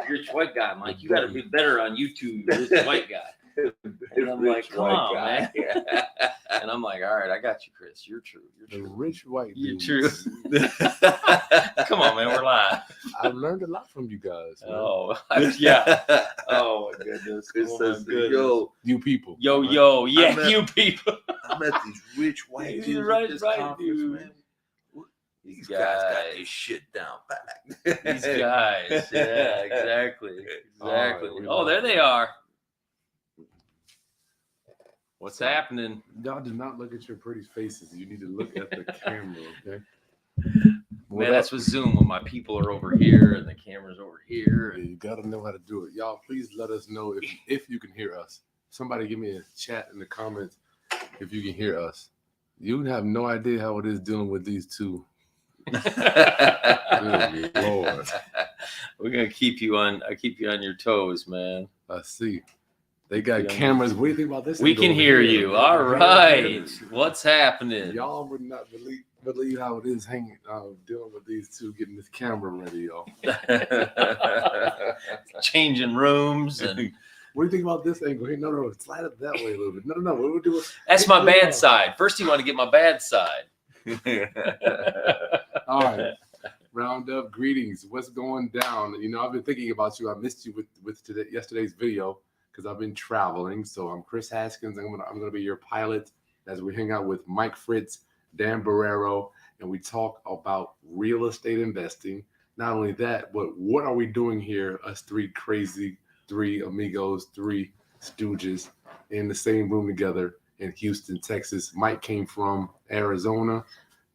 Rich white guy, Mike. You got to be better on YouTube, rich white guy. And I'm like, come on, man. And I'm like, all right, I got you, Chris. You're true. You're true. The rich white You're dudes. true. Come on, man. We're live. I've learned a lot from you guys. Man. Oh, yeah. Oh, my goodness. Chris says, goodness. yo, you people. Yo, right? yo. Yeah, met- you people. I met these rich white dudes Right, at this right, conference, dude. man. These guys got their shit down back. These guys. Yeah, exactly. All right, Exactly. we Oh, love there it. they are. What's happening? Y'all do not look at your pretty faces. You need to look at the camera, okay? Man, that's with Zoom when my people are over here and the camera's over here. Yeah, you gotta know how to do it. Y'all, please let us know if you can hear us. Somebody give me a chat in the comments if you can hear us. You have no idea how it is dealing with these two. Good Lord. We're gonna keep you on your toes, man. I see. They got Yeah. cameras. What do you think about this? We angle can over hear here? you. We All can hear right. you. What's happening? Y'all would not believe how it is hanging dealing with these two getting this camera ready, y'all. Changing rooms and What do you think about this angle? Hey, no, slide it that way a little bit. No. What do we do? that's my bad side. First you want to get my bad side. All right. Round up greetings. What's going down? You know, I've been thinking about you. I missed you with yesterday's video because I've been traveling. So I'm Chris Haskins. I'm gonna be your pilot as we hang out with Mike Fritz, Dan Barrero, and we talk about real estate investing. Not only that, but what are we doing here? Us three amigos, three stooges in the same room together in Houston, Texas. Mike came from Arizona.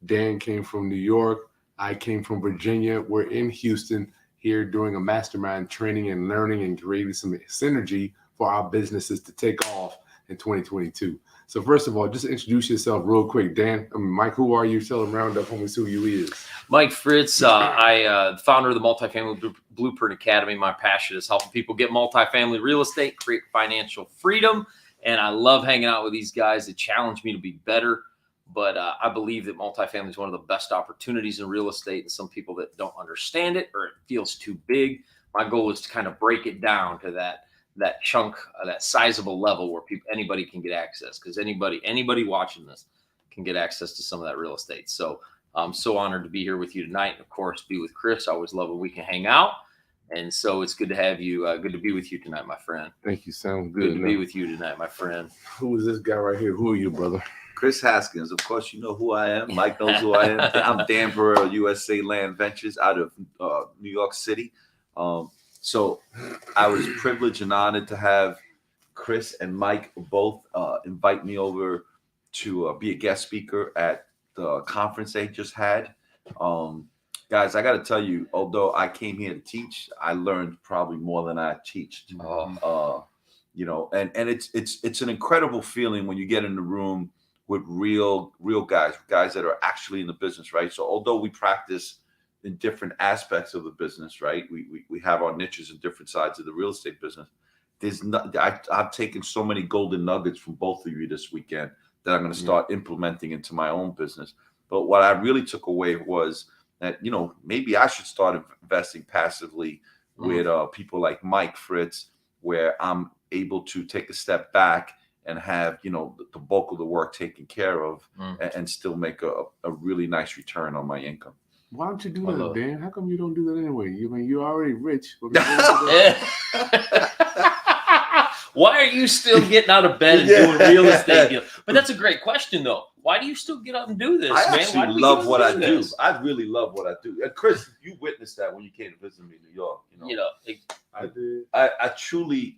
Dan came from New York. I came from Virginia. We're in Houston here doing a mastermind training and learning and creating some synergy for our businesses to take off in 2022. So first of all, just introduce yourself real quick. Dan, Mike, who are you? Tell them round up who you is. Mike Fritz, I founder of the Multifamily Blueprint Academy. My passion is helping people get multifamily real estate, create financial freedom. And I love hanging out with these guys that challenge me to be better. But I believe that multifamily is one of the best opportunities in real estate. And some people that don't understand it or it feels too big. My goal is to kind of break it down to that chunk, that sizable level where anybody can get access. Because anybody watching this can get access to some of that real estate. So I'm so honored to be here with you tonight. And of course, be with Chris. I always love when we can hang out. And so it's good to have you. Good to be with you tonight, my friend. Thank you. Sounds Good good. to be with you tonight, my friend. Who is this guy right here? Who are you, brother? Chris Haskins, of course, you know who I am. Mike knows who I am. I'm Dan Barrero, USA Land Ventures out of New York City. So I was privileged and honored to have Chris and Mike both invite me over to be a guest speaker at the conference they just had. Guys, I got to tell you, although I came here to teach, I learned probably more than I teached. You know, and it's an incredible feeling when you get in the room with real guys that are actually in the business, right? So although we practice in different aspects of the business, right? We have our niches in different sides of the real estate business. I've taken so many golden nuggets from both of you this weekend that I'm going to start implementing into my own business. But what I really took away was that, you know, maybe I should start investing passively with people like Mike Fritz, where I'm able to take a step back and have, you know, the bulk of the work taken care of and still make a really nice return on my income. Why don't you do that, Dan? How come you don't do that anyway? You're already rich. Why are you still getting out of bed and doing real estate deals? But that's a great question, though. Why do you still get up and do this, I man? actually love what I do. I really love what I do. And Chris, you witnessed that when you came to visit me in New York. I did. I truly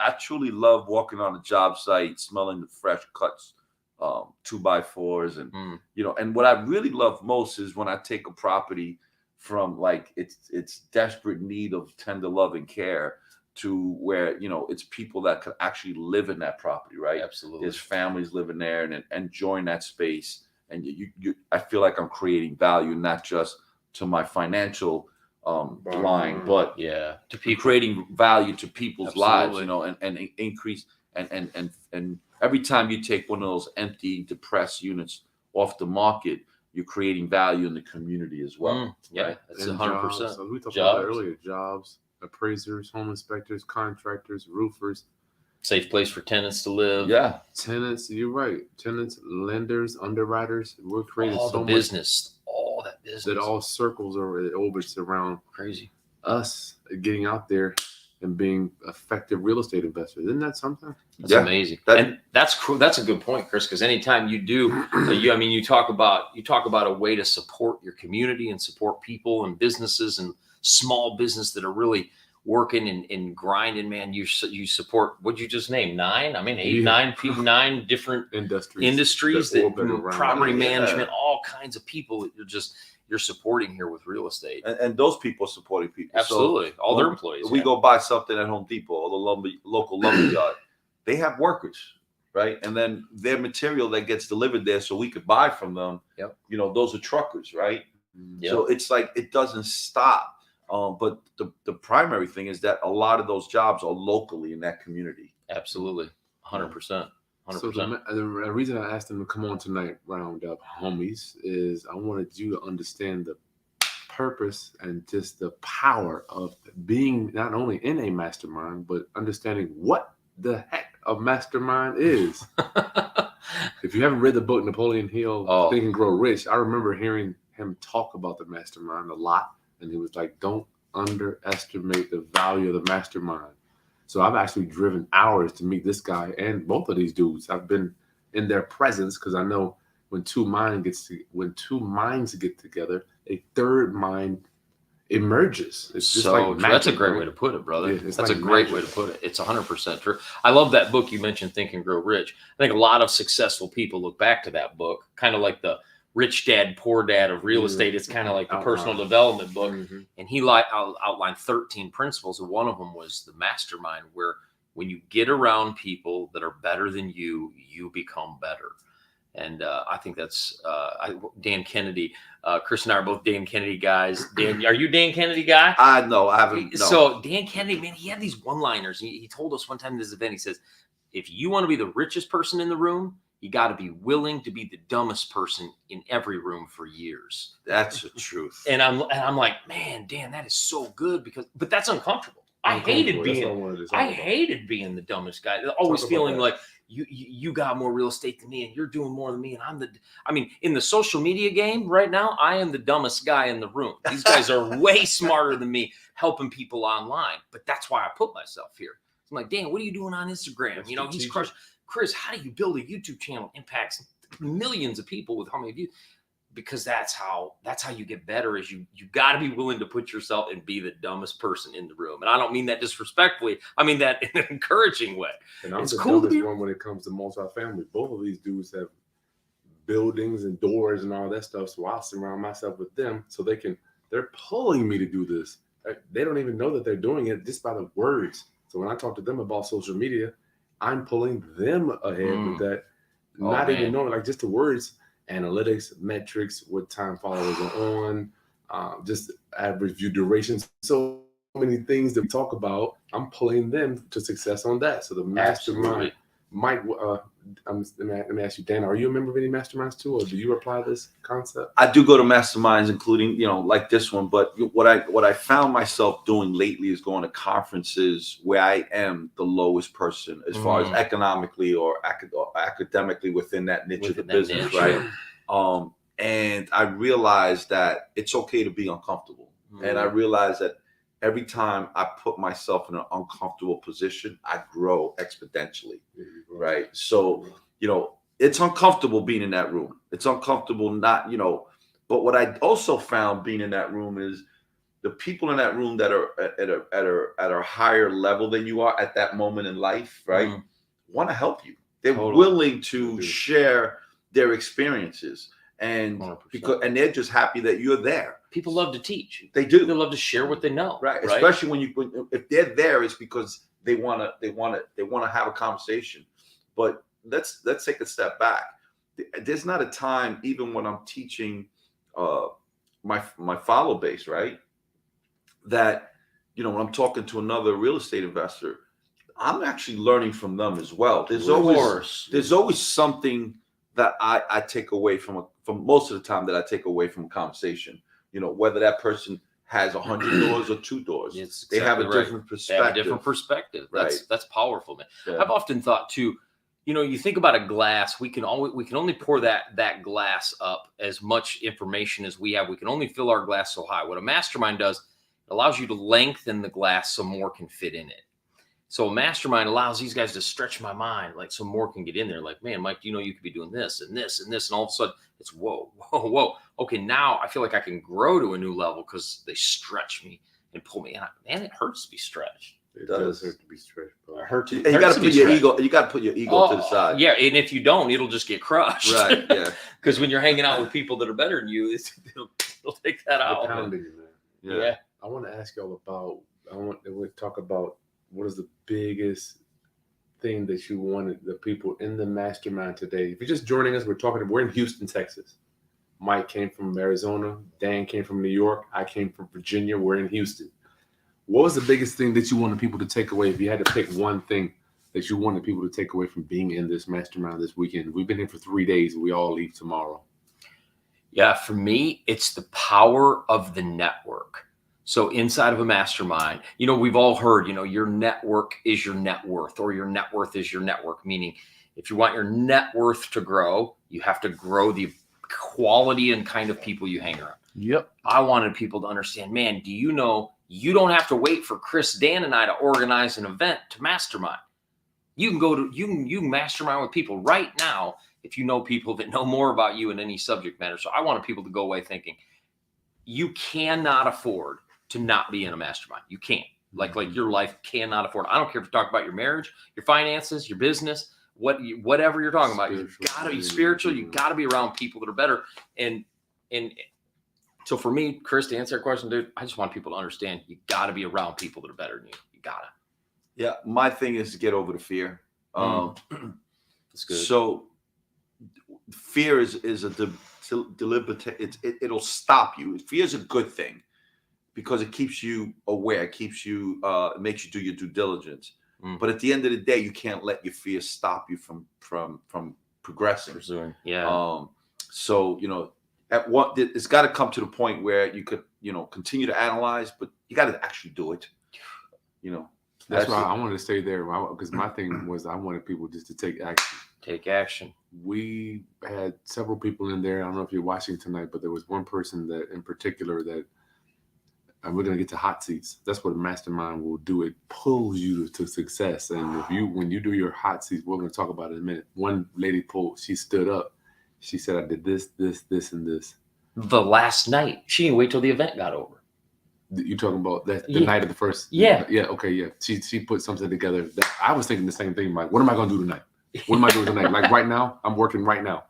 love walking on a job site, smelling the fresh cuts, 2x4s, and you know. And what I really love most is when I take a property from like it's desperate need of tender love and care to where, you know, it's people that could actually live in that property, right? Absolutely. There's families living there and enjoying that space. And I feel like I'm creating value, not just to my financial line, but to people, creating value to people's lives, you know, and increase and every time you take one of those empty, depressed units off the market, you're creating value in the community as well. Yeah, that's 100%. So we talked about that earlier, jobs. appraisers, home inspectors, contractors, roofers, Safe place for tenants to live. Yeah. tenants. You're right. Tenants, lenders, underwriters. We're creating All so the much business. All that business. that all circles or it orbits around Crazy. us getting out there and being effective real estate investors. Isn't that something? That's Yeah. amazing. And that's cool. That's a good point, Chris, because anytime you do, you talk about a way to support your community and support people and businesses and small business that are really working and grinding, man. You support, what'd you just name? 9? I mean, 8, Yeah. 9 different industries that orbit around. property Yeah. management, all kinds of people that you're supporting here with real estate. And those people are supporting people. Absolutely. So all their employees. We go buy something at Home Depot or the local lumber yard. They have workers, right? And then their material that gets delivered there so we could buy from them, Yep. Those are truckers, right? Yep. So it's like it doesn't stop. But the primary thing is that a lot of those jobs are locally in that community. Absolutely. 100%. 100%. So the reason I asked them to come on tonight, Roundup Homies, is I wanted you to understand the purpose and just the power of being not only in a mastermind, but understanding what the heck a mastermind is. If you haven't read the book, Napoleon Hill, Think and Grow Rich, I remember hearing him talk about the mastermind a lot. And he was like, don't underestimate the value of the mastermind. So I've actually driven hours to meet this guy and both of these dudes. I've been in their presence because I know when two minds get together, a third mind emerges. It's just like magic, that's a great right? way to put it, brother. Yeah, That's like a great magic. way to put it. It's 100% true. I love that book you mentioned, Think and Grow Rich. I think a lot of successful people look back to that book, kind of like the Rich Dad, Poor Dad of real estate. It's kind of like the personal development book. Mm-hmm. And he outlined 13 principles. And one of them was the mastermind, where when you get around people that are better than you, you become better. And I think that's Dan Kennedy. Chris and I are both Dan Kennedy guys. Dan, are you Dan Kennedy guy? No, I haven't. No. So Dan Kennedy, man, he had these one-liners. He told us one time in this event, he says, if you want to be the richest person in the room, you got to be willing to be the dumbest person in every room for years. That's the truth. And I'm like, man, Dan, that is so good but that's uncomfortable. I hated being the dumbest guy. Always feeling like you got more real estate than me and you're doing more than me. And in the social media game right now, I am the dumbest guy in the room. These guys are way smarter than me helping people online. But that's why I put myself here. I'm like, Dan, what are you doing on Instagram? He's crushed. Chris, how do you build a YouTube channel impacts millions of people with how many views? Because that's how you get better. Is you got to be willing to put yourself and be the dumbest person in the room. And I don't mean that disrespectfully. I mean that in an encouraging way. And I'm it's the cool dumbest one when it comes to multifamily. Both of these dudes have buildings and doors and all that stuff. So I surround myself with them so they're pulling me to do this. They don't even know that they're doing it just by the words. So when I talk to them about social media, I'm pulling them ahead with that. Even knowing, like, just the words, analytics, metrics, what time followers are on, just average view durations. So many things that we talk about, I'm pulling them to success on that. So the mastermind might, let me ask you, Dan, are you a member of any masterminds too, or do you apply this concept? I do go to masterminds, including, like this one. But what I found myself doing lately is going to conferences where I am the lowest person as far as economically or academically within that niche of the business, right? And I realized that it's okay to be uncomfortable. And I realized that every time I put myself in an uncomfortable position, I grow exponentially, right? So, it's uncomfortable being in that room. It's uncomfortable not, but what I also found being in that room is the people in that room that are at a higher level than you are at that moment in life, right? Want to help you. They're willing to share their experiences. And 100%. and they're just happy that you're there. People love to teach. They do. They love to share what they know. Right. Especially when if they're there, it's because they want to have a conversation. But let's take a step back. There's not a time, even when I'm teaching my follow base, right, that when I'm talking to another real estate investor, I'm actually learning from them as well. There's always something that I take away from most of the time that I take away from a conversation. Whether that person has 100 doors or 2 doors. It's They have a exactly right. different They perspective. have a different perspective. Right. That's powerful, man. Yeah. I've often thought too, you think about a glass, we can only pour that glass up as much information as we have. We can only fill our glass so high. What a mastermind does, it allows you to lengthen the glass so more can fit in it. So a mastermind allows these guys to stretch my mind, like so more can get in there. Like, man, Mike, you could be doing this and this and this, and all of a sudden it's whoa. Okay, now I feel like I can grow to a new level because they stretch me and pull me. And it hurts to be stretched. It does. hurt to be stretched, bro. It hurts. You got to put your ego. You got to put your ego to the side. Yeah, and if you don't, it'll just get crushed. Right. Yeah. Because when you're hanging out with people that are better than you, it'll take that out. Pounding, man. Yeah. I want to ask y'all about. I want to talk about what is the biggest thing that you wanted the people in the mastermind today. If you're just joining us, we're in Houston, Texas. Mike came from Arizona. Dan came from New York. I came from Virginia. We're in Houston. What was the biggest thing that you wanted people to take away? If you had to pick one thing that you wanted people to take away from being in this mastermind this weekend, we've been here for 3 days and we all leave tomorrow. Yeah, for me, it's the power of the network. So inside of a mastermind, we've all heard, your network is your net worth, or your net worth is your network. Meaning, if you want your net worth to grow, you have to grow the quality and kind of people you hang around. Yep. I wanted people to understand, man, do you know you don't have to wait for Chris, Dan, and I to organize an event to mastermind. You can mastermind with people right now if you know people that know more about you in any subject matter. So I wanted people to go away thinking you cannot afford to not be in a mastermind. You can't. Like your life cannot afford. I don't care if you talk about your marriage, your finances, your business, whatever you're talking about. You gotta be spiritual. You gotta be around people that are better. And so for me, Chris, to answer that question, dude, I just want people to understand you got to be around people that are better than you. You got to. Yeah. My thing is to get over the fear. That's good. So fear is a deliberate, it'll stop you. Fear is a good thing because it keeps you aware, it keeps you, it makes you do your due diligence. But at the end of the day, you can't let your fear stop you from progressing. Pursuing. Yeah. So, it's got to come to the point where you could, continue to analyze, but you got to actually do it. That's why I wanted to stay there because my thing was I wanted people just to take action. Take action. We had several people in there. I don't know if you're watching tonight, but there was one person that in particular that, and we're going to get to hot seats. That's what a mastermind will do. It pulls you to success. And when you do your hot seats, we're going to talk about it in a minute. One lady she stood up. She said, I did this, this, and this. The last night. She didn't wait till the event got over. You talking about the night of the first? Yeah. Yeah. Okay. Yeah. She put something together. I was thinking the same thing. Like, what am I going to do tonight? What am I doing tonight? Like right now, I'm working right now.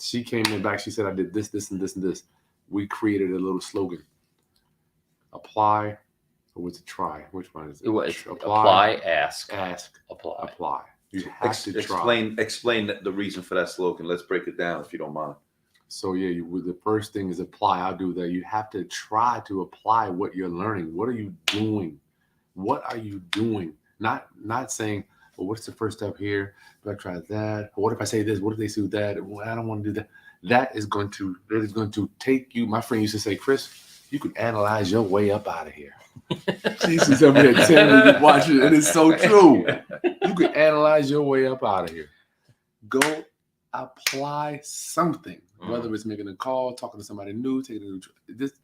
She came in back. She said, I did this, this, and this, and this. We created a little slogan. Apply, or was it try? Which one is it? It was apply, ask, apply. You have to try. Explain the reason for that slogan. Let's break it down if you don't mind. So yeah, the first thing is apply. I'll do that. You have to try to apply what you're learning. What are you doing? What are you doing? Not saying, well, what's the first step here? Do I try that? Or what if I say this? What if they do that? Well, I don't want to do that. That is going to take you. My friend used to say, Chris, you could analyze your way up out of here. She used to tell me that 10 when you watch it, and it's so true. You could analyze your way up out of here. Go apply something, whether it's making a call, talking to somebody new, just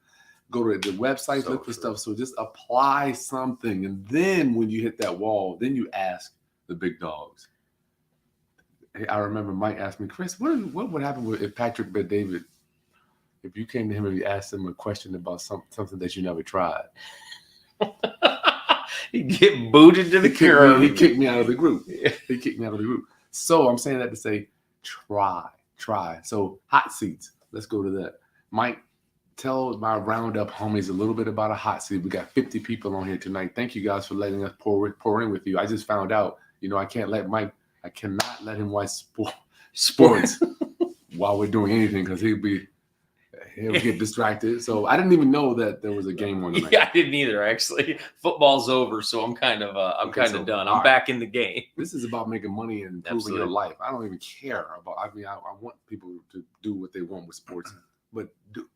go to the website, look for stuff. So just apply something. And then when you hit that wall, then you ask the big dogs. I remember Mike asked me, Chris, what would happen if Patrick bet David, if you came to him and you asked him a question about something that you never tried? He'd get booted to the curb. He kicked me out of the group. He kicked me out of the group. So I'm saying that to say, try. So hot seats. Let's go to that. Mike, tell my roundup homies a little bit about a hot seat. We got 50 people on here tonight. Thank you guys for letting us pour in with you. I just found out, I cannot let him watch sports while we're doing anything because he'll get distracted. So I didn't even know that there was a game on tonight. Yeah, I didn't either, actually. Football's over, so I'm kind of done. I'm back in the game. This is about making money and improving your life. I don't even care about. I want people to do what they want with sports. But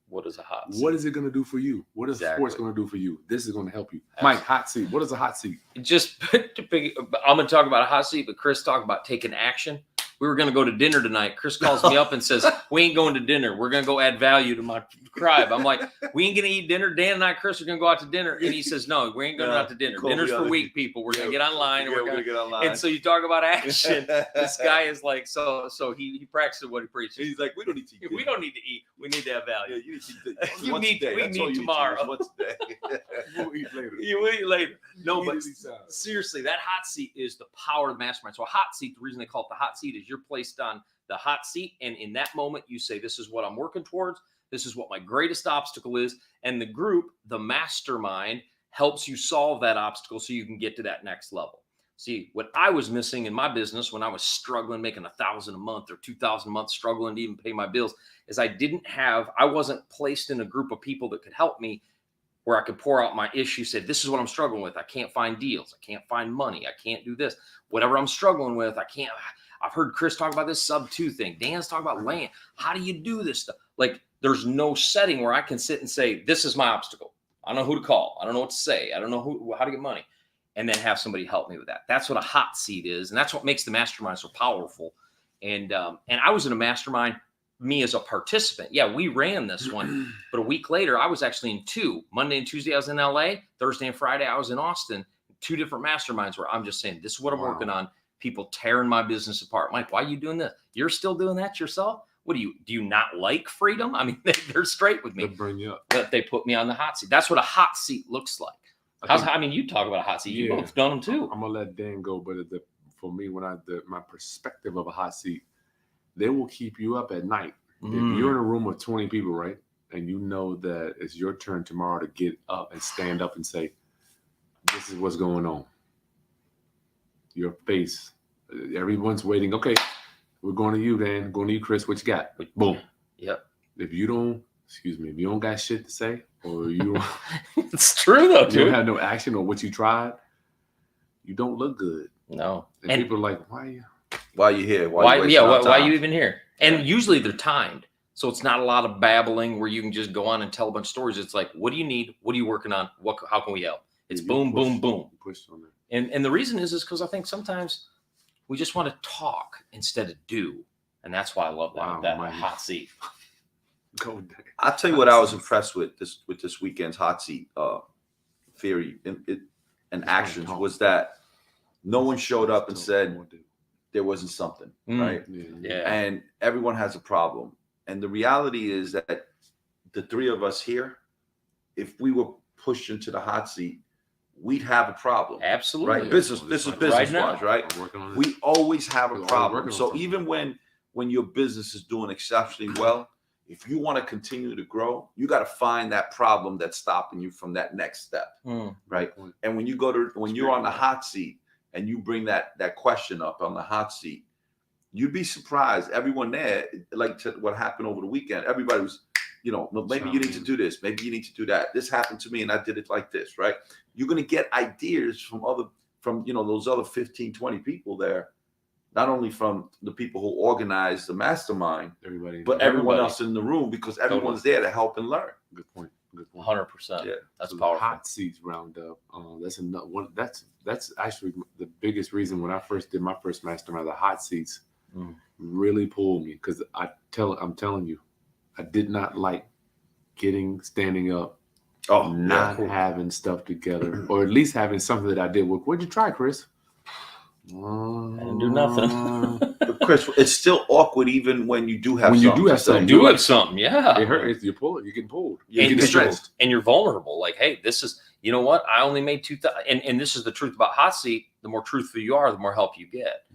What is a hot seat? what is it going to do for you? What is Exactly. sports going to do for you? This is going to help you. Mike, hot seat. What is a hot seat? Just I'm going to talk about a hot seat, but Chris talked about taking action. We were going to go to dinner tonight. Chris calls me up and says, we ain't going to dinner. We're going to go add value to my tribe. I'm like, we ain't going to eat dinner. Dan and I, Chris, are going to go out to dinner. And he says, no, we ain't going out to dinner. Dinner's for weak people. We're going to get online. And we're going to get online. And so you talk about action. This guy is like, so he practices what he preaches. He's like, we don't need to eat. We don't need to eat. We need to have value. Yeah, you need to You once a need- day. we That's need all you tomorrow. Once a day. We'll eat later. You will eat later. No, but Immediately sounds. seriously, that hot seat is the power of the mastermind. So a hot seat, the reason they call it the hot seat is you're placed on the hot seat. And in that moment, you say, this is what I'm working towards. This is what my greatest obstacle is. And the group, the mastermind, helps you solve that obstacle so you can get to that next level. See, what I was missing in my business when I was struggling, making $1,000 a month or $2,000 a month, struggling to even pay my bills, is I wasn't placed in a group of people that could help me where I could pour out my issue, say, this is what I'm struggling with. I can't find deals. I can't find money. I can't do this. Whatever I'm struggling with, I've heard Chris talk about this sub 2 thing. Dan's talking about land. How do you do this stuff? Like, there's no setting where I can sit and say, this is my obstacle. I don't know who to call. I don't know what to say. I don't know how to get money. And then have somebody help me with that. That's what a hot seat is. And that's what makes the mastermind so powerful. And I was in a mastermind, me as a participant. Yeah, we ran this one. But a week later, I was actually in 2. Monday and Tuesday, I was in LA. Thursday and Friday, I was in Austin. 2 different masterminds where I'm just saying, this is what I'm working on. People tearing my business apart. Mike, why are you doing this? You're still doing that yourself? What do you not like freedom? I mean, they're straight with me. They'll bring you up. But they put me on the hot seat. That's what a hot seat looks like. You talk about a hot seat. You Yeah. both done them too. I'm gonna let Dan go, but for me, my perspective of a hot seat, they will keep you up at night. If you're in a room of 20 people, right, and you know that it's your turn tomorrow to get up and stand up and say, this is what's going on. Your face, everyone's waiting. Okay, we're going to you, Dan. Going to you, Chris. What you got? Boom. Yep. If you don't got shit to say, or you don't, It's true though, you dude. don't have no action or what you tried, you don't look good. No. And people are like, why are you? Why are you here? Why you wasting our are time? you even here? And usually they're timed. So it's not a lot of babbling where you can just go on and tell a bunch of stories. It's like, what do you need? What are you working on? How can we help? It's You boom, push- boom, boom. you push on that. And the reason is because I think sometimes we just want to talk instead of do. And that's why I love Wow, that Mike. hot seat. Go, Dan. I'll tell you what I was impressed with this weekend's hot seat theory and actions was that no one showed up and said there wasn't something, right? Yeah. And everyone has a problem. And the reality is that the 3 of us here, if we were pushed into the hot seat, we'd have a problem. Absolutely. Right? This is business wise, right? I'm working on it. We always have We're a always problem. working on So something. even when your business is doing exceptionally well, if you want to continue to grow, you got to find that problem that's stopping you from that next step, right? And when you're on the hot seat and you bring that question up on the hot seat, you'd be surprised. Everyone there, what happened over the weekend, everybody was, maybe you need to do this, maybe you need to do that. This happened to me and I did it like this, right? You're going to get ideas from those other 15, 20 people there. Not only from the people who organize the mastermind, but everyone else in the room, because everyone's there to help and learn. Good point. 100%. Yeah. That's So the powerful. hot seats roundup. That's another one. That's actually the biggest reason when I first did my first mastermind. The hot seats really pulled me because I'm telling you, I did not like standing up, having stuff together, or at least having something that I did. What'd you try, Chris? I didn't do nothing. But Chris, it's still awkward even when you do have When something. you do have something. Do have something, yeah. It hurts. You pull it. You get pulled. You And get stressed. you're vulnerable. Like, hey, this is, you know what? I only made 2,000. And this is the truth about hot seat. The more truthful you are, the more help you get.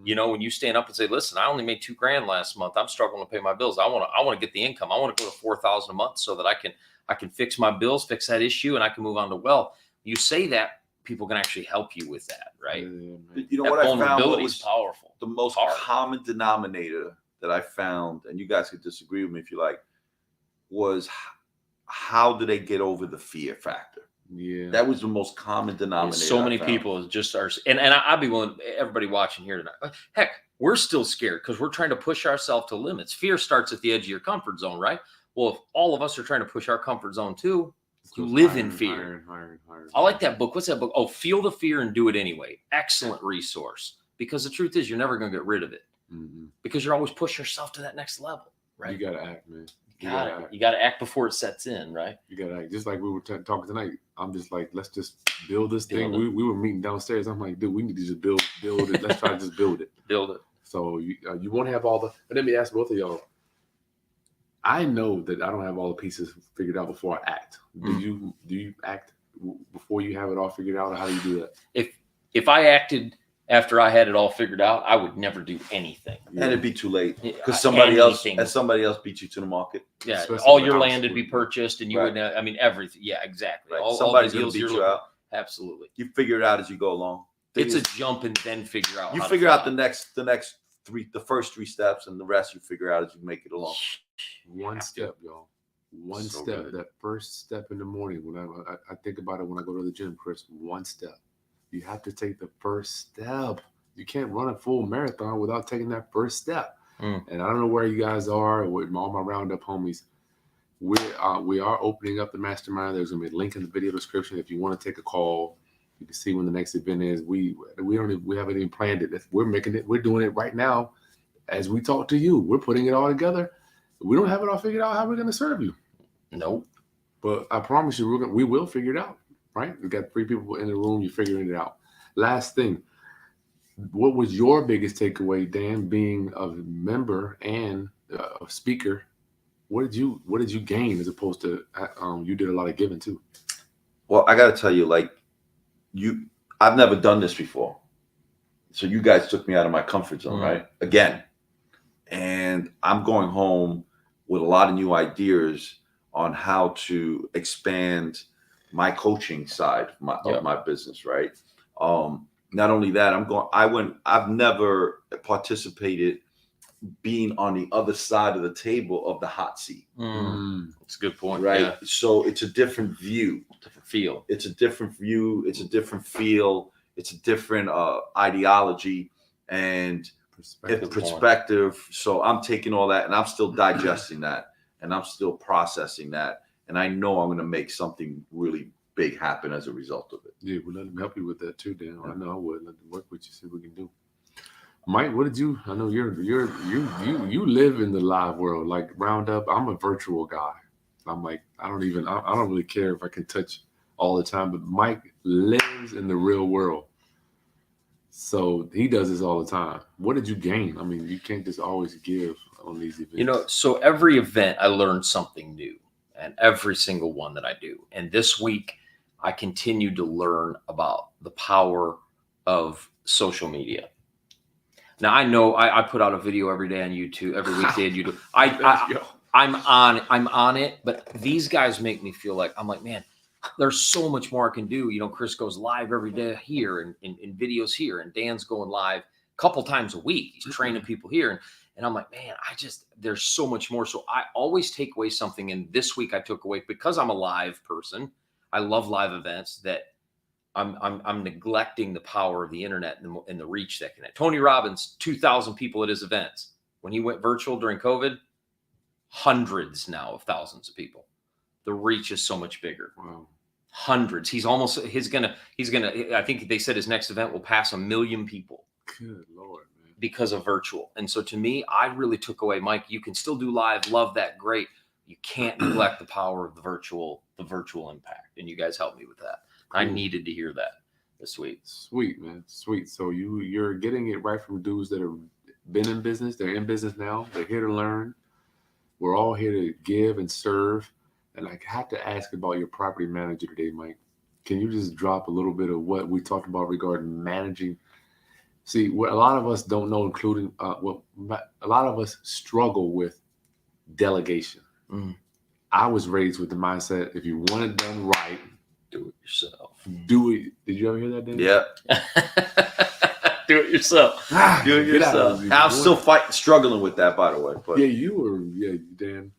When you stand up and say, listen, I only made $2,000 last month. I'm struggling to pay my bills. I want to get the income. I want to go to 4,000 a month so that I can fix my bills, fix that issue, and I can move on to wealth. You say that, people can actually help you with that, right? But you know That what I found vulnerability was is powerful. the most common denominator that I found, and you guys could disagree with me if you like, was how do they get over the fear factor? Yeah. That was the most common denominator. So many I found. people just are, and I'd be willing, everybody watching here tonight, heck, we're still scared because we're trying to push ourselves to limits. Fear starts at the edge of your comfort zone, right? Well, if all of us are trying to push our comfort zone too, you live in fear. Higher. I like that book. What's that book? Oh, Feel the Fear and Do It Anyway. Excellent resource. Because the truth is, you're never going to get rid of it. Mm-hmm. Because you're always pushing yourself to that next level, right? You gotta act, man. You gotta act before it sets in, right? You gotta act. Just like we were talking tonight. I'm just like, let's just build this thing. We were meeting downstairs. I'm like, dude, we need to just build it. Let's try to just build it. Build it. So you won't have all the. But let me ask both of y'all. I know that I don't have all the pieces figured out before I act. Do you act before you have it all figured out, or how do you do that? If I acted after I had it all figured out, I would never do anything. And it'd be too late because somebody else beat you to the market. Yeah, Especially all when your I was land would be purchased, and you Right. would. I mean, everything. Yeah, exactly. Right. All Somebody's the gonna deals beat you're you looking- out. Absolutely. You figure it out as you go along. It's a jump and then figure out. You how to figure out fly. the first three steps, and the rest you figure out as you make it along. One step, y'all. One So step. good. That first step in the morning. When I think about it when I go to the gym, Chris. One step. You have to take the first step. You can't run a full marathon without taking that first step. Mm. And I don't know where you guys are with all my roundup homies. We are opening up the mastermind. There's gonna be a link in the video description if you want to take a call. You can see when the next event is. We haven't even planned it. We're making it. We're doing it right now as we talk to you. We're putting it all together. We don't have it all figured out how we're gonna serve you. Nope. But I promise you, we will figure it out. Right? We got 3 people in the room. You're figuring it out. Last thing. What was your biggest takeaway, Dan, being a member and a speaker? What did you gain as opposed to you did a lot of giving too? Well, I got to tell you, I've never done this before. So you guys took me out of my comfort zone, right? Again. And I'm going home with a lot of new ideas on how to expand my coaching side of my business, right? Not only that, I've never participated being on the other side of the table of the hot seat. That's a good point. Right. Yeah. So it's a different view. Different feel. It's a different view. It's a different feel. It's a different ideology and perspective. So I'm taking all that and I'm still digesting that and I'm still processing that. And I know I'm going to make something really big happen as a result of it. Yeah, we'll let them help you with that too, Dan. I know I would. Let them work with you, see what we can do. Mike, what did you? I know you live in the live world, like Roundup. I'm a virtual guy. I'm like, I don't really care if I can touch all the time, but Mike lives in the real world. So he does this all the time. What did you gain? I mean, you can't just always give on these events. So every event I learned something new, and every single one that I do. And this week I continued to learn about the power of social media. Now I know I put out a video every day on YouTube, every weekday on YouTube. I'm on it, but these guys make me feel like I'm like, man, there's so much more I can do. Chris goes live every day here and videos here, and Dan's going live a couple times a week. He's training people here. And I'm like, man, there's so much more. So I always take away something. And this week I took away, because I'm a live person, I love live events, that I'm neglecting the power of the internet and the reach that can. Tony Robbins, 2,000 people at his events. When he went virtual during COVID, hundreds now of thousands of people. The reach is so much bigger. Wow. Hundreds. He's gonna. I think they said his next event will pass 1 million people. Good Lord, man. Because of virtual. And so to me, I really took away, Mike, you can still do live, love that, great. You can't neglect the power of the virtual impact. And you guys helped me with that. Cool. I needed to hear that this week. Sweet, man. Sweet. So you're getting it right from dudes that have been in business. They're in business now. They're here to learn. We're all here to give and serve. And I have to ask about your property manager today, Mike. Can you just drop a little bit of what we talked about regarding managing? See, what a lot of us don't know, including a lot of us struggle with delegation. I was raised with the mindset, if you want it done right, do it yourself. Do it. Did you ever hear that, Dan? Yeah. Do it yourself. Do it yourself. I'm still struggling with that, by the way. But yeah, Dan.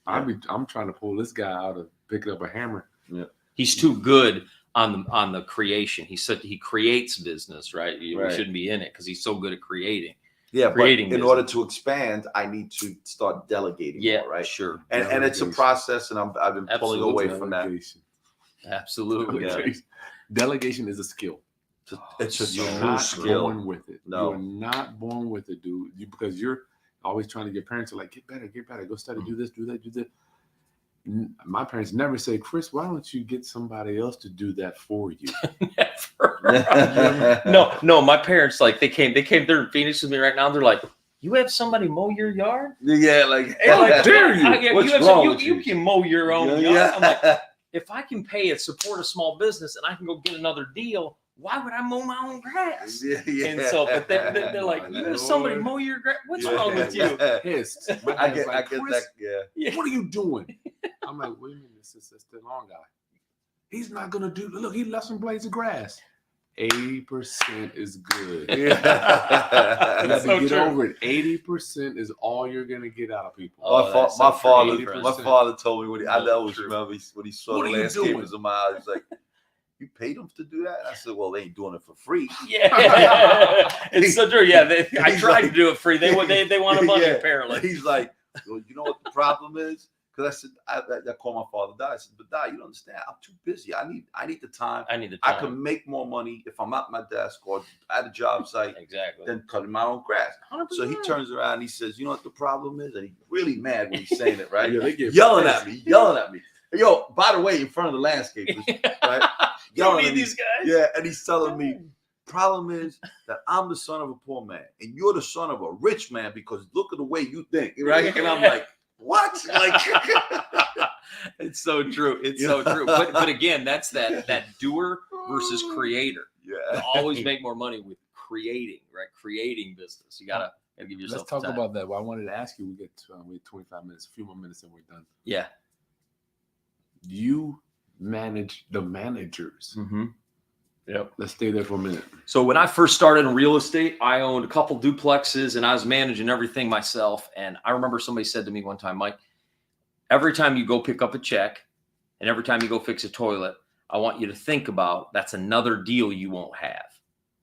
I'm trying to pull this guy out of picking up a hammer. Yeah. He's too good on the creation. He said he creates business, right? We shouldn't be in it because he's so good at creating. Yeah, Creating but in business. order to expand, I need to start delegating more, right? Sure. And it's a Delegation. process, and I've been pulling Absolutely. away from that. Delegation. Absolutely. Yeah. Delegation is a skill. It's a You're true not skill. born with it. No. You're not born with it, dude. Because you're always trying to get parents are like, get better, go study, do this, do that, do that. My parents never say, Chris, why don't you get somebody else to do that for you? Never. No. My parents, like, they came. They're in Phoenix with me right now. They're like, you have somebody mow your yard? Yeah, like, Hey, like, dare you? What's you have wrong some, with you can mow your own yard. Yeah. I'm like, if I can pay and support a small business and I can go get another deal, why would I mow my own grass? Yeah. And so, but they're like, you have somebody mow your grass? What's wrong with you? Pissed. My I dad's get, like, I get Chris, that. Yeah. what are you doing? I'm like, what do you mean? This is the long guy. He's not gonna do. Look, he left some blades of grass. 80% is good. You have That's to so get true. over it. 80% is all you're gonna get out of people. Oh, that's so true. My father told me when I always True. remember when he saw What the are you doing? landscapers in my house. He's like, "You paid them to do that?" And I said, "Well, they ain't doing it for free." Yeah, it's so true. Yeah, I He's tried like- to do it free. They want a money Yeah. apparently. He's like, "Well, you know what the problem is?" Because I said, I called my father, Dad. I said, "But Dad, you don't understand. I'm too busy. I need the time. I need the I time. can make more money if I'm at my desk or at a job site Exactly. than cutting my own grass." 100%. So he turns around and he says, "You know what the problem is?" And he's really mad when he's saying it, right? Yeah, they get yelling pissed. at me. Yo, by the way, in front of the landscapers, right? You don't Yelling need at me. these guys. Yeah, and he's telling me, problem is that I'm the son of a poor man and you're the son of a rich man because look at the way you think, right? And I'm like, what? Like, It's so true. It's so true. But again, that's that doer versus creator. You yeah. always make more money with creating, right? Creating business. You gotta give yourself. Let's talk time. about that. Well, I wanted to ask you. We have 25 minutes, a few more minutes, and we're done. Yeah. You manage the managers. Mm-hmm. Yep. Let's stay there for a minute. So when I first started in real estate, I owned a couple duplexes and I was managing everything myself. And I remember somebody said to me one time, Mike, every time you go pick up a check and every time you go fix a toilet, I want you to think about that's another deal you won't have.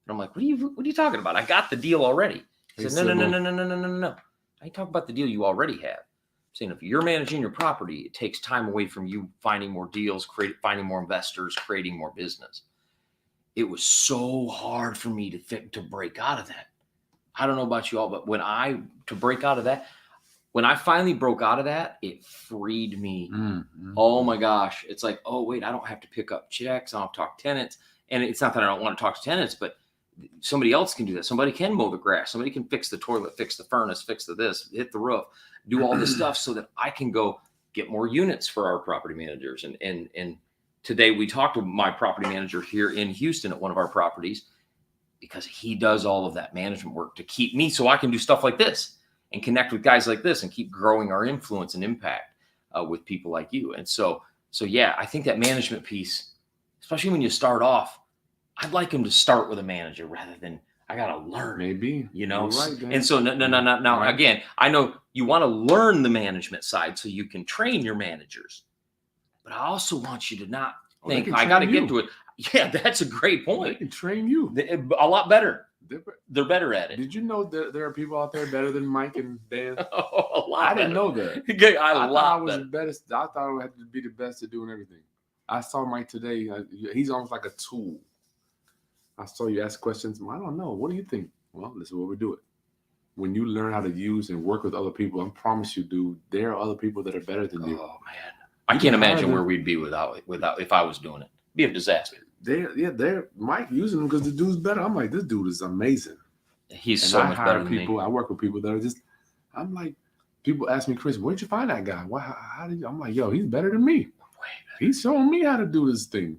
And I'm like, what are you talking about? I got the deal already. He said, no. I talk about the deal you already have. I'm saying if you're managing your property, it takes time away from you finding more deals, finding more investors, creating more business. It was so hard for me to break out of that. I don't know about you all, but when I finally broke out of that, it freed me. Mm-hmm. Oh my gosh. It's like, oh wait, I don't have to pick up checks. I don't have to talk to tenants. And it's not that I don't want to talk to tenants, but somebody else can do that. Somebody can mow the grass. Somebody can fix the toilet, fix the furnace, fix this, hit the roof, do all this stuff so that I can go get more units for our property managers. And today we talked to my property manager here in Houston at one of our properties because he does all of that management work to keep me so I can do stuff like this and connect with guys like this and keep growing our influence and impact with people like you. And so yeah, I think that management piece, especially when you start off, I'd like him to start with a manager rather than I got to learn. Maybe. You know, You're right, Dan. and so no. Right. Again, I know you want to learn the management side so you can train your managers, but I also want you to not they think can I got to train get to it. Yeah, that's a great They point. can train you. A lot better. They're- They're better at it. Did you know that there are people out there better than Mike and Dan? A lot. I didn't better. know that. Okay, I thought I lot was better. the best. I thought I had to be the best at doing everything. I saw Mike today. He's almost like a tool. I saw you ask questions. I don't know. What do you think? Well, this is what we do it. When you learn how to use and work with other people, I promise you, dude, there are other people that are better than you. Oh man, I can't imagine where we'd be without if I was doing it. It'd be a disaster. They're Mike using them because the dude's better. I'm like, this dude is amazing. He's And so I much hire better than people. me. I work with people that are just. I'm like, people ask me, Chris, where'd you find that guy? How did you? I'm like, yo, he's better than me. He's showing me how to do this thing.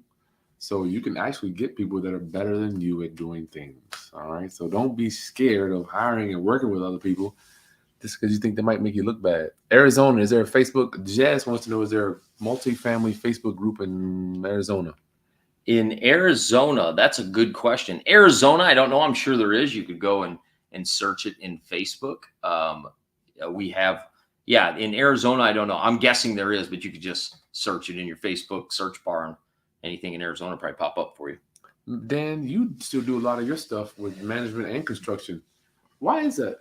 So you can actually get people that are better than you at doing things. All right. So don't be scared of hiring and working with other people just because you think they might make you look bad. Arizona, is there a Facebook? Jazz wants to know, is there a multifamily Facebook group in Arizona? In Arizona, that's a good question. Arizona, I don't know. I'm sure there is. You could go and search it in Facebook. We have, in Arizona, I don't know. I'm guessing there is, but you could just search it in your Facebook search bar and anything in Arizona will probably pop up for you. Dan, you still do a lot of your stuff with management and construction. Why is that?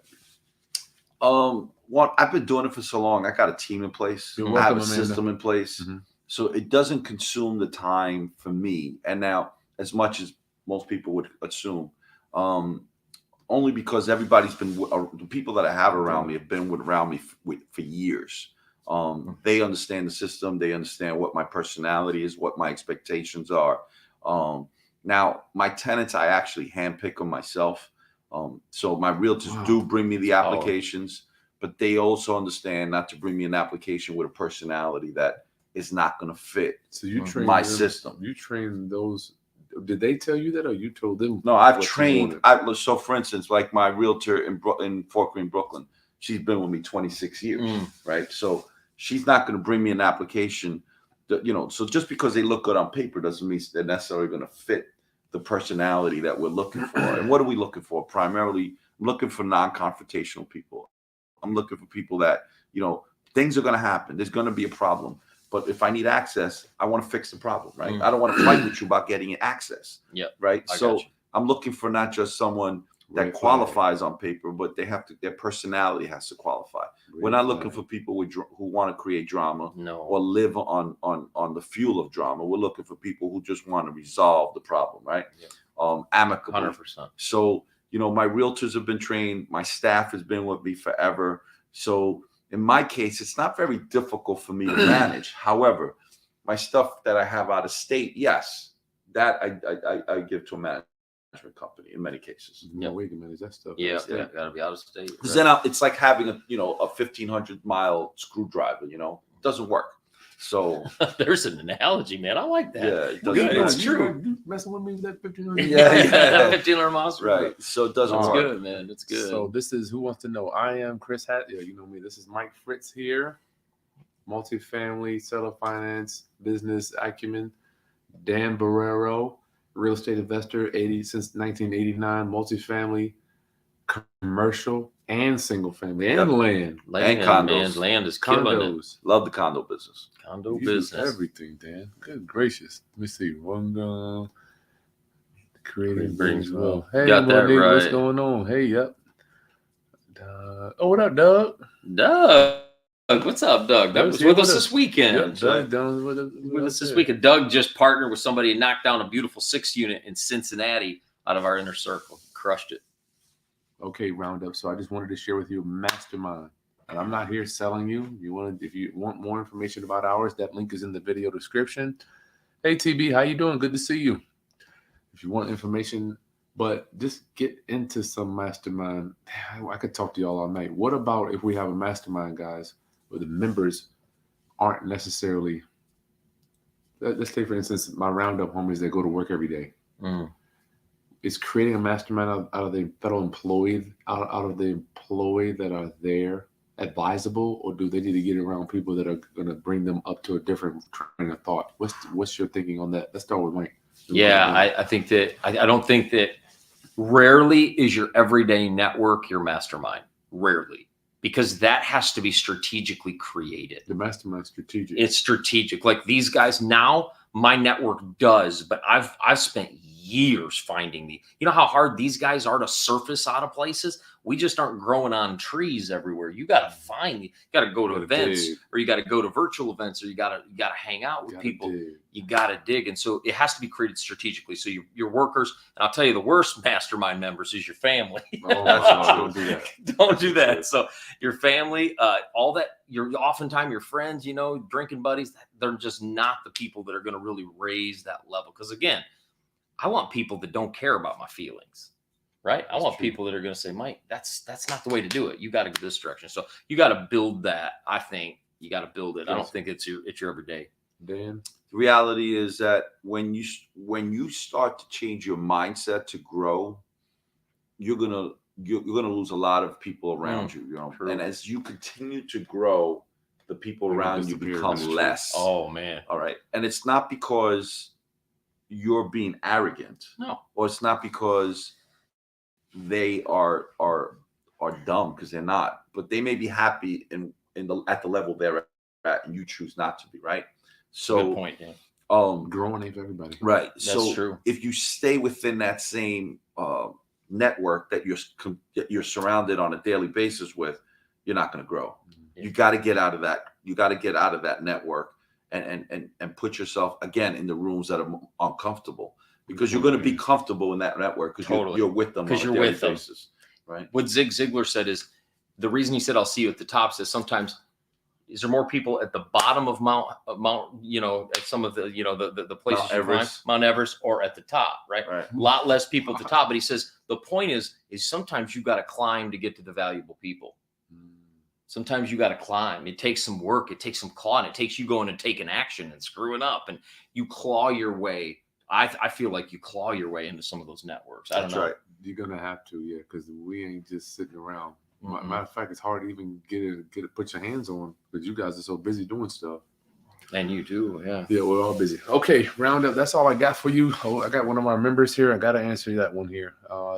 One, I've been doing it for so long. I got a team in place. You're I have welcome, a Amanda. system in place. So it doesn't consume the time for me. And now, as much as most people would assume, only because everybody's been, the people that I have around me have been around me for years. They understand the system. They understand what my personality is, what my expectations are. Now, my tenants, I actually handpick them myself. So my realtors do bring me the applications, but they also understand not to bring me an application with a personality that is not going to fit. So you train my them, system. You train those. Did they tell you that, or you told them? No, I've trained. So, for instance, like my realtor in Fort Greene, Brooklyn, she's been with me 26 years, right? So she's not going to bring me an application that, you know. So just because they look good on paper doesn't mean they're necessarily going to fit the personality that we're looking for. And what are we looking for? Primarily, I'm looking for non-confrontational people. I'm looking for people that, you know, things are going to happen. There's going to be a problem. But if I need access, I want to fix the problem, right? I don't want to fight with you about getting access. Right. So I'm looking for not just someone that qualifies on paper, but they have to, their personality has to qualify. We're not looking for people who want to create drama or live on the fuel of drama. We're looking for people who just want to resolve the problem, right? Amicably. 100%. So, you know, my realtors have been trained. My staff has been with me forever. So in my case, it's not very difficult for me to manage. However, my stuff that I have out of state, yes, that I give to a management company in many cases. No way to manage that stuff. Yeah, gotta be out of state. Because then it's like having a 1,500-mile screwdriver. You know, it doesn't work. So there's an analogy, man. I like that. Yeah, it doesn't work. It's true. You messing with me with that 1,500? Yeah. 1,500 miles. Right. So it doesn't It's work. good, man. It's good. So this is Who Wants to Know. I am Chris Hat. Yeah, you know me. This is Mike Fritz here. Multifamily, seller finance, business acumen. Dan Barrero, real estate investor, since 1989, multifamily, commercial, and single family, and land. Land, and condos. Man, land is killing it. Condos. Love the condo business. Condo You do business. everything, Dan. Good gracious. Let me see. One creating brings well. wealth. Hey, Got that Monique, what's right. going on? Hey, yep. What up, Doug? Doug. What's up, Doug? Doug was with us this weekend. Yep, Doug down with us this weekend. Doug just partnered with somebody and knocked down a beautiful 6 unit in Cincinnati out of our inner circle. Crushed it. Okay, Roundup. So I just wanted to share with you Mastermind. And I'm not here selling you. If you want more information about ours, that link is in the video description. Hey, TB, how you doing? Good to see you. If you want information, but just get into some Mastermind. I could talk to y'all all night. What about if we have a Mastermind, guys, where the members aren't necessarily, let's take, for instance, my Roundup homies that go to work every day. Is creating a mastermind out of the federal employee, out of the employee that are there advisable, or do they need to get around people that are going to bring them up to a different train of thought? What's your thinking on that? Let's start with Mike. Yeah, I think that I don't think that rarely is your everyday network your mastermind. Rarely. Because that has to be strategically created. The mastermind strategic. It's strategic. Like these guys now, my network does, but I've spent years finding you know how hard these guys are to surface out of places. We just aren't growing on trees everywhere. You got to find, you got to go to events, or you got to go to virtual events, or you got to hang out with people. You got to dig. And so it has to be created strategically. So your workers, and I'll tell you, the worst mastermind members is your family. Don't do that. Don't do that. So your family, all that, oftentimes your friends, you know, drinking buddies, they're just not the people that are going to really raise that level. Because again, I want people that don't care about my feelings, right? I want people that are going to say, Mike, that's not the way to do it. You got to go this direction. So you got to build that. I think you got to build it. I don't think it's your everyday. Dan? The reality is that when you start to change your mindset to grow, you're gonna lose a lot of people around you. You know, True. And as you continue to grow, the people around you become less. Oh man! All right, and it's not because you're being arrogant. No, or it's not because they are dumb, because they're not. But they may be happy at the level they're at, and you choose not to be. Right. So good point, Dan. Growing ain't for everybody. Right. That's true. If you stay within that same network that you're surrounded on a daily basis with, you're not going to grow. You got to get out of that. You got to get out of that network and put yourself again in the rooms that are uncomfortable, because you're going to be comfortable in that network because you're with them on a daily basis, right? What Zig Ziglar said is the reason he said, "I'll see you at the top," is sometimes is there more people at the bottom of Mount, at some of the, the places you climb, Mount Everest, or at the top, right? A lot less people at the top. But he says the point is sometimes you got to climb to get to the valuable people. Sometimes you got to climb. It takes some work. It takes some clawing. It takes you going and taking action and screwing up, and you claw your way. I feel like you claw your way into some of those networks. I don't know. Right. You're gonna have to, yeah, because we ain't just sitting around. Matter of fact, it's hard to even put your hands on, because you guys are so busy doing stuff. And you too, yeah. Yeah, we're all busy. Okay, round up. That's all I got for you. Oh, I got one of our members here. I got to answer that one here.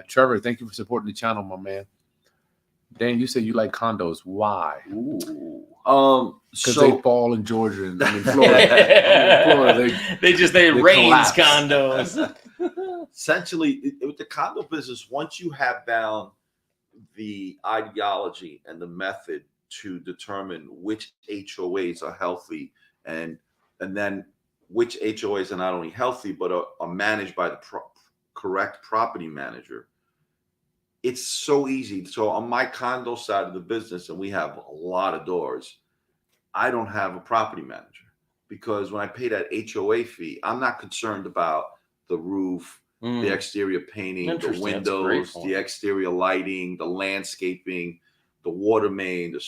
Trevor, thank you for supporting the channel, my man. Dan, you said you like condos. Why? Because they fall in Georgia and Florida. They rains condos. Essentially, with the condo business, once you have down the ideology and the method to determine which HOAs are healthy and then which HOAs are not only healthy but are managed by the correct property manager, it's so easy. So on my condo side of the business, and we have a lot of doors, I don't have a property manager, because when I pay that HOA fee, I'm not concerned about the roof, the exterior painting, the windows, the exterior lighting, the landscaping, the water main, the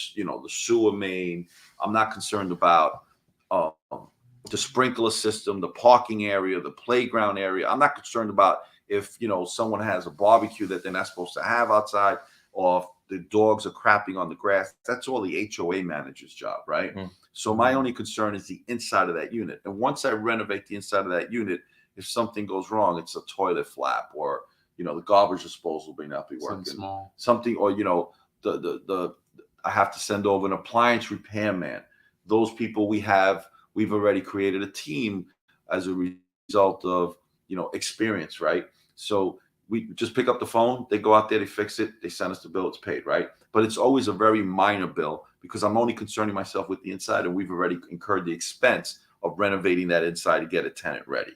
sewer main. I'm not concerned about the sprinkler system, the parking area, the playground area. I'm not concerned about if someone has a barbecue that they're not supposed to have outside, or if the dogs are crapping on the grass. That's all the HOA manager's job, right? So my only concern is the inside of that unit. And once I renovate the inside of that unit, if something goes wrong, it's a toilet flap, or the garbage disposal may not be working, something, or I have to send over an appliance repairman. Those people we've already created a team as a result of experience, right? So we just pick up the phone, they go out there, they fix it, they send us the bill, it's paid, right? But it's always a very minor bill, because I'm only concerning myself with the inside, and we've already incurred the expense of renovating that inside to get a tenant ready.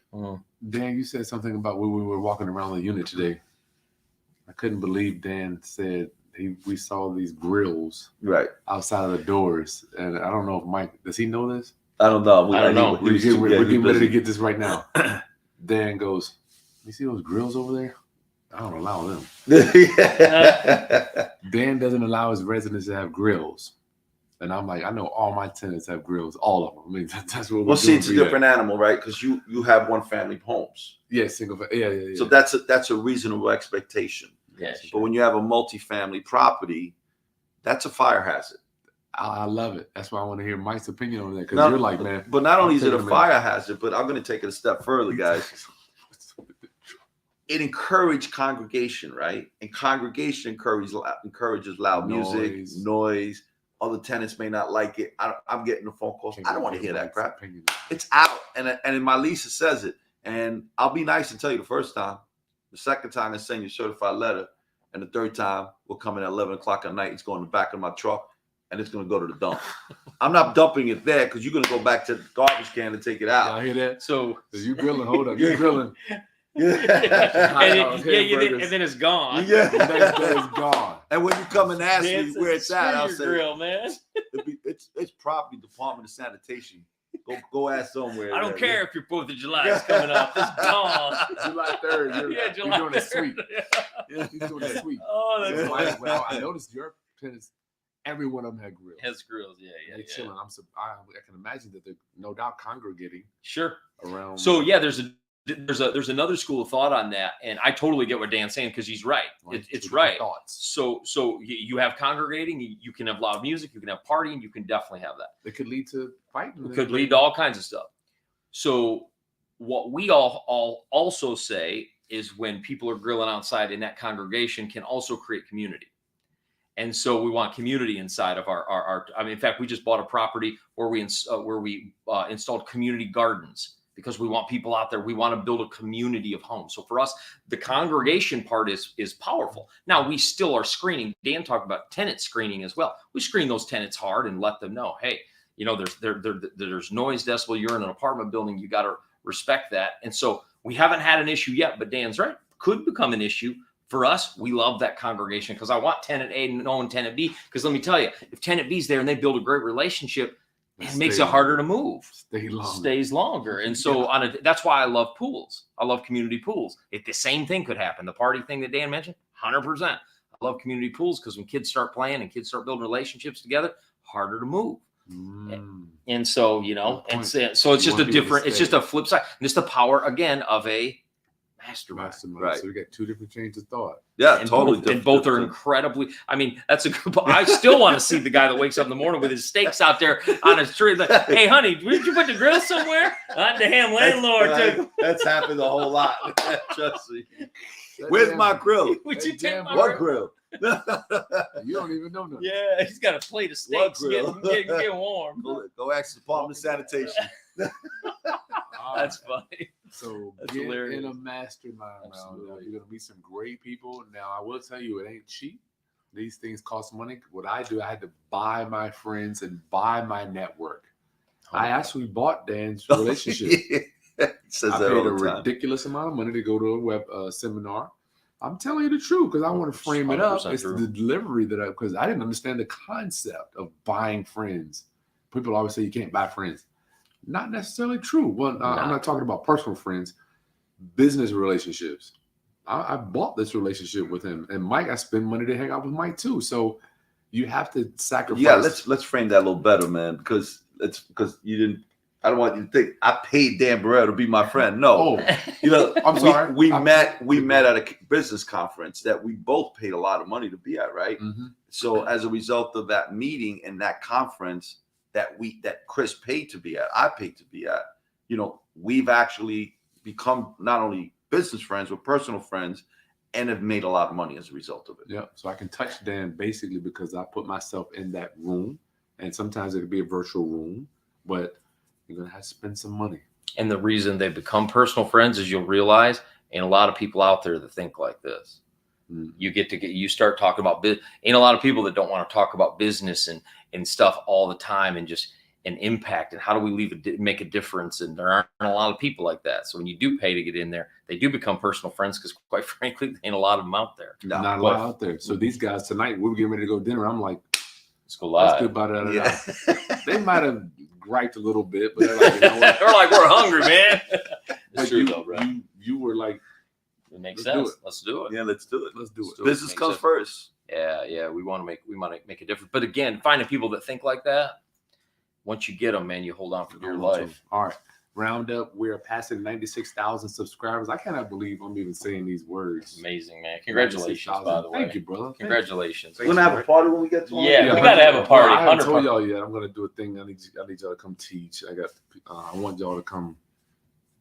Dan, you said something about when we were walking around the unit today. I couldn't believe Dan said we saw these grills outside of the doors, and I don't know if Mike, does he know this? I don't know. I don't know. We're getting ready to get this right now. Dan goes, "You see those grills over there? I don't allow them." Dan doesn't allow his residents to have grills. And I'm like, I know all my tenants have grills, all of them. I mean, that's what we're see, it's a different animal, right? Because you have one family homes. Yeah, single family. Yeah. So that's a reasonable expectation. Yeah, But when you have a multifamily property, that's a fire hazard. I love it. That's why I want to hear Mike's opinion on that, because you're like, man. But not only is it a fire hazard, but I'm going to take it a step further, guys. It encouraged congregation, right? And congregation encourages loud music, noise. Other tenants may not like it. I'm getting the phone calls. I don't want to hear that crap. It's out. And in my lease, it says it. And I'll be nice and tell you the first time. The second time, I send you a certified letter. And the third time, we'll come in at 11 o'clock at night. It's going in the back of my truck, and it's going to go to the dump. I'm not dumping it there, because you're going to go back to the garbage can and take it out. I hear that. So you grilling? Hold up. You're grilling. and then it's gone. Yeah, it's gone. And when you come and ask me where it's at, I'll say, grill, man. It's property Department of Sanitation. Go ask somewhere. I don't care if your 4th of July is coming up. It's gone. July 3rd. July you're doing 3rd. a sweep. Yeah, he's doing a sweep. Oh, that's well, I noticed your tenants, every one of them had grills. Has grills, yeah. They're chilling. I can imagine that they're no doubt congregating. Sure. Around. So yeah, there's another school of thought on that, and I totally get what Dan's saying, because he's right. It's right. Thoughts. So you have congregating, you can have loud music, you can have partying, you can definitely have that. It could lead to fighting. It could lead to all kinds of stuff. So what we all also say is, when people are grilling outside in that congregation, can also create community. And so we want community inside of our I mean, in fact, we just bought a property where we installed community gardens. because we want people out there. We want to build a community of homes. So for us, the congregation part is powerful. Now we still are screening. Dan talked about tenant screening as well. We screen those tenants hard and let them know, hey, you know, there's noise decibel. You're in an apartment building. You got to respect that. And so we haven't had an issue yet, but Dan's right. Could become an issue. For us, we love that congregation because I want tenant A knowing tenant B. Because let me tell you, if tenant B's there and they build a great relationship, it makes it harder to move. Stays longer. And so that's why I love pools. I love community pools. If the same thing could happen, the party thing that Dan mentioned, 100%. I love community pools because when kids start playing and kids start building relationships together, harder to move. And so, you know, it's just a different, it's just a flip side. And it's the power again of a mastermind. Right. So we got two different chains of thought. Yeah, and totally both, different. And both are incredibly, I mean, that's a good, I still want to see the guy that wakes up in the morning with his steaks out there on his tree. Like, hey, honey, did you put the grill somewhere? Not the damn landlord. That's happened a whole lot. Trust me. Where's my grill? Would you take my what grill? You don't even know nothing. Yeah, he's got a plate of steaks. Get warm. Go ask the Department of Sanitation. That's funny. So That's get hilarious. in a mastermind round. You're gonna meet some great people. Now I will tell you, it ain't cheap. These things cost money. What I do, I had to buy my friends and buy my network. I actually bought Dan's relationship. I paid a ridiculous amount of money to go to a web seminar. I'm telling you the truth because I want to frame it up. It's the delivery because I didn't understand the concept of buying friends. People always say you can't buy friends. Not necessarily true. Well, I'm not talking about personal friends, business relationships. I bought this relationship with him, and Mike, I spend money to hang out with Mike too. So you have to sacrifice. Yeah, let's frame that a little better, man, because you didn't. I don't want you to think I paid Dan Barrera to be my friend. No, you know, I'm sorry. We met at a business conference that we both paid a lot of money to be at, right? Mm-hmm. So as a result of that meeting and that conference that Chris paid to be at, I paid to be at, you know, we've actually become not only business friends but personal friends, and have made a lot of money as a result of it. Yeah. So I can touch Dan basically because I put myself in that room, and sometimes it could be a virtual room, but you're going to have to spend some money. And the reason they become personal friends is you'll realize, and a lot of people out there that think like this. You start talking about business. Ain't a lot of people that don't want to talk about business and stuff all the time, and just an impact and how do we make a difference. And there aren't a lot of people like that. So when you do pay to get in there, they do become personal friends because quite frankly, there ain't a lot of them out there. Not a lot out there. So these guys tonight, we were getting ready to go to dinner. I'm like, let's go live. Let's do about it. Yeah. They might have griped a little bit, but they're like, you know what? They're like, we're hungry, man. It's true though, bro. You were like, it makes sense. Let's do it. Yeah, let's do it. Let's do it. Business comes first. Yeah. We want to make a difference. But again, finding people that think like that, once you get them, man, you hold on for dear life. All right. Round up. We're passing 96,000 subscribers. I cannot believe I'm even saying these words. Amazing, man. Congratulations, by the way. Thank you, brother. Congratulations. We're going to have a party when we get to Yeah, we got to have a party. I haven't told y'all yet. I'm going to do a thing. I need y'all to come teach. I want y'all to come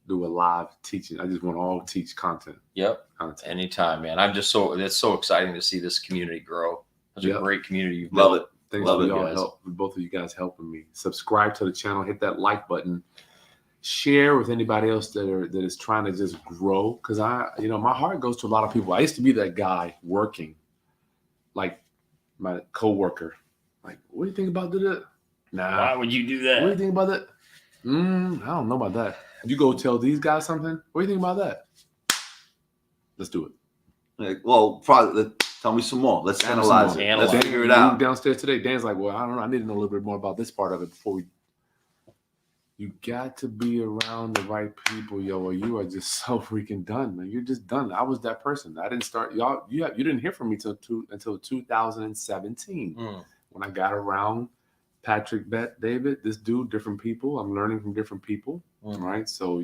do a live teaching. I just want to all teach content. Yep. Anytime, man. It's so exciting to see this community grow. It's a great community you've built. Love it. Thanks for y'all help. Both of you guys helping me. Subscribe to the channel. Hit that like button. Share with anybody else that is trying to just grow. Because my heart goes to a lot of people. I used to be that guy working, like my coworker. Like, what do you think about that? Nah. Why would you do that? What do you think about that? I don't know about that. You go tell these guys something. What do you think about that? Let's do it. Well, probably. Tell me some more. Let's analyze it. Let's figure it out. Downstairs today, Dan's like, well, I don't know. I need to know a little bit more about this part of it before we. You got to be around the right people, yo, or you are just so freaking done, man. You're just done. I was that person. I didn't start. Y'all, you didn't hear from me until 2017 when I got around Patrick, David, this dude, different people. I'm learning from different people, right? So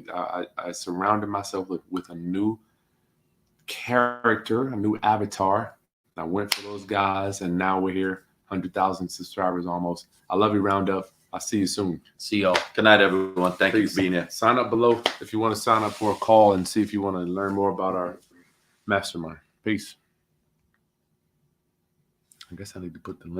I surrounded myself with a new character, a new avatar. I went for those guys, and now we're here, 100,000 subscribers almost. I love you, Roundup. I'll see you soon. See y'all. Good night, everyone. Thank you for being here. Sign up below if you want to sign up for a call and see if you want to learn more about our mastermind. Peace. I guess I need to put the link.